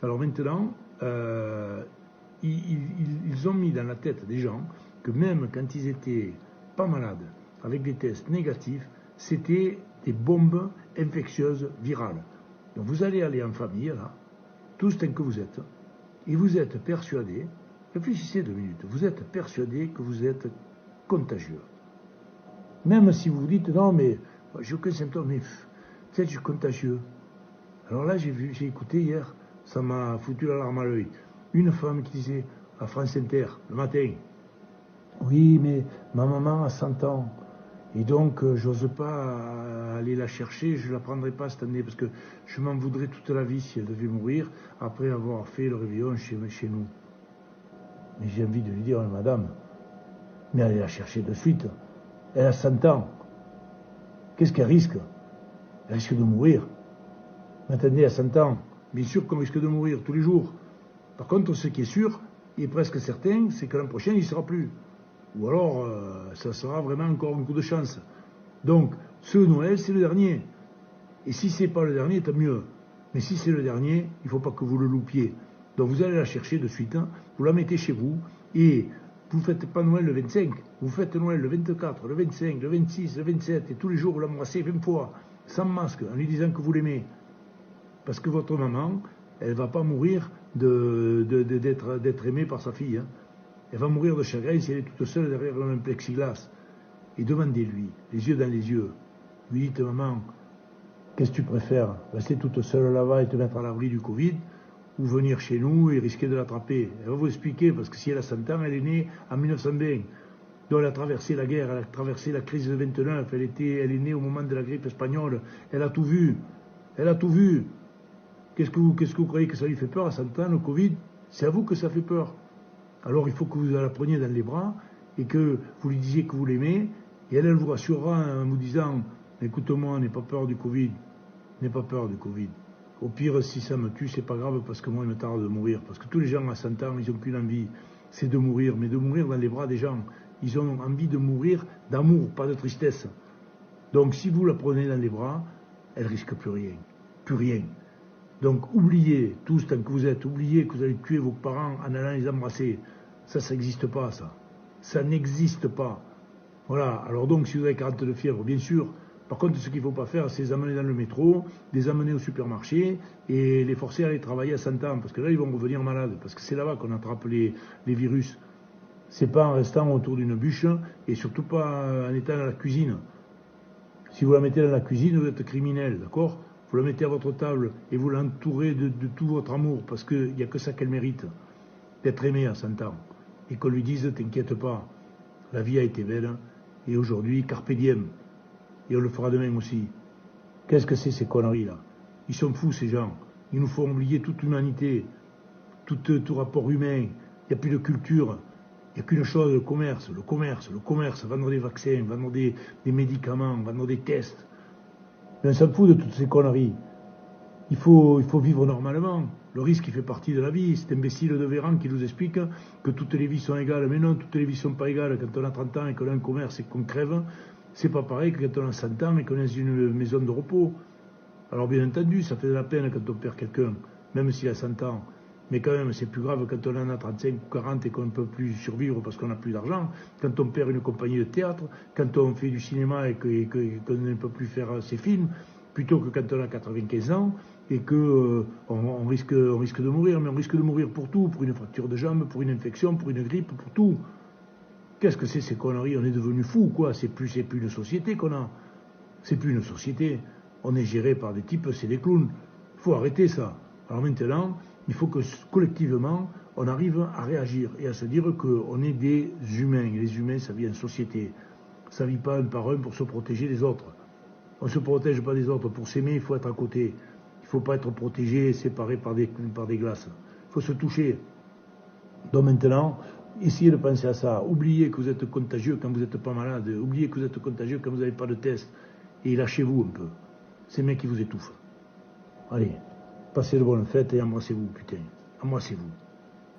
Alors maintenant, ils ont mis dans la tête des gens que même quand ils étaient pas malades, avec des tests négatifs, c'était des bombes infectieuses virales. Donc vous allez aller en famille, là, tous tant que vous êtes, et vous êtes persuadés, réfléchissez 2 minutes, vous êtes persuadés que vous êtes contagieux. Même si vous vous dites, non mais j'ai aucun symptôme, mais peut-être je suis contagieux. Alors là, j'ai écouté hier, ça m'a foutu la larme à l'œil. Une femme qui disait à France Inter, le matin, oui, mais ma maman a 100 ans, et donc j'ose pas aller la chercher, je la prendrai pas cette année, parce que je m'en voudrais toute la vie si elle devait mourir, après avoir fait le réveillon chez nous. Mais j'ai envie de lui dire, madame, mais allez la chercher de suite. Elle a 100 ans. Qu'est-ce qu'elle risque? Elle risque de mourir. M'entendez, à 100 ans, bien sûr qu'on risque de mourir tous les jours. Par contre, ce qui est sûr, et presque certain, c'est que l'an prochain, il ne sera plus. Ou alors, ça sera vraiment encore un coup de chance. Donc, ce Noël, c'est le dernier. Et si c'est pas le dernier, tant mieux. Mais si c'est le dernier, il ne faut pas que vous le loupiez. Donc vous allez la chercher de suite, hein, vous la mettez chez vous, et vous ne faites pas Noël le 25, vous faites Noël le 24, le 25, le 26, le 27, et tous les jours vous l'embrassez 20 fois, sans masque, en lui disant que vous l'aimez. Parce que votre maman, elle ne va pas mourir d'être aimée par sa fille. Hein. Elle va mourir de chagrin si elle est toute seule derrière un plexiglas. Et demandez-lui, les yeux dans les yeux, lui dites, maman, qu'est-ce que tu préfères? Rester toute seule là-bas et te mettre à l'abri du Covid, ou venir chez nous et risquer de l'attraper? Elle va vous expliquer, parce que si elle a 100 ans, elle est née en 1920. Donc elle a traversé la guerre, elle a traversé la crise de 29, elle est née au moment de la grippe espagnole, elle a tout vu. Elle a tout vu. Qu'est-ce que vous croyez que ça lui fait peur à 100 ans, le Covid? C'est à vous que ça fait peur. Alors il faut que vous la preniez dans les bras et que vous lui disiez que vous l'aimez, et elle vous rassurera en vous disant, écoute-moi, n'aie pas peur du Covid, n'aie pas peur du Covid. Au pire, si ça me tue, c'est pas grave, parce que moi, il me tarde de mourir. Parce que tous les gens à 100 ans, ils n'ont qu'une envie, c'est de mourir, mais de mourir dans les bras des gens. Ils ont envie de mourir d'amour, pas de tristesse. Donc si vous la prenez dans les bras, elle risque plus rien. Plus rien. Donc oubliez, tous tant que vous êtes, oubliez que vous allez tuer vos parents en allant les embrasser. Ça n'existe pas, ça. Ça n'existe pas. Voilà, alors donc si vous avez 40 de fièvre, bien sûr. Par contre, ce qu'il ne faut pas faire, c'est les amener dans le métro, les amener au supermarché et les forcer à aller travailler à 100 ans. Parce que là, ils vont revenir malades. Parce que c'est là-bas qu'on attrape les virus. C'est pas en restant autour d'une bûche et surtout pas en étant à la cuisine. Si vous la mettez dans la cuisine, vous êtes criminel, d'accord? Vous la mettez à votre table et vous l'entourez de tout votre amour, parce qu'il n'y a que ça qu'elle mérite, d'être aimée à 100 ans. Et qu'on lui dise, t'inquiète pas, la vie a été belle, et aujourd'hui, carpe diem. Et on le fera demain aussi. Qu'est-ce que c'est ces conneries-là? Ils sont fous, ces gens. Ils nous font oublier toute l'humanité, tout rapport humain. Il n'y a plus de culture. Il n'y a qu'une chose, le commerce, vendre des vaccins, vendre des médicaments, vendre des tests. Mais on s'en fout de toutes ces conneries. Il faut vivre normalement. Le risque, il fait partie de la vie. C'est imbécile de Véran qui nous explique que toutes les vies sont égales. Mais non, toutes les vies ne sont pas égales. Quand on a 30 ans et qu'on a un commerce et qu'on crève, c'est pas pareil que quand on a 100 ans et qu'on est dans une maison de repos. Alors bien entendu, ça fait de la peine quand on perd quelqu'un, même s'il a 100 ans. Mais quand même, c'est plus grave quand on en a 35 ou 40 et qu'on ne peut plus survivre parce qu'on n'a plus d'argent. Quand on perd une compagnie de théâtre, quand on fait du cinéma et qu'on ne peut plus faire ses films, plutôt que quand on a 95 ans et qu'on on risque de mourir. Mais on risque de mourir pour tout, pour une fracture de jambe, pour une infection, pour une grippe, pour tout. Qu'est-ce que c'est ces conneries? On est devenu fous, quoi. C'est plus une société qu'on a. C'est plus une société. On est géré par des types, c'est des clowns. Il faut arrêter ça. Alors maintenant, il faut que collectivement, on arrive à réagir et à se dire qu'on est des humains. Et les humains, ça vit en société. Ça vit pas un par un pour se protéger des autres. On ne se protège pas des autres. Pour s'aimer, il faut être à côté. Il ne faut pas être protégé, séparé par des glaces. Il faut se toucher. Donc maintenant, essayez de penser à ça. Oubliez que vous êtes contagieux quand vous n'êtes pas malade. Oubliez que vous êtes contagieux quand vous n'avez pas de test. Et lâchez-vous un peu. Ces mecs qui vous étouffent. Allez, passez de bonnes fêtes et embrassez-vous, putain. Embrassez-vous.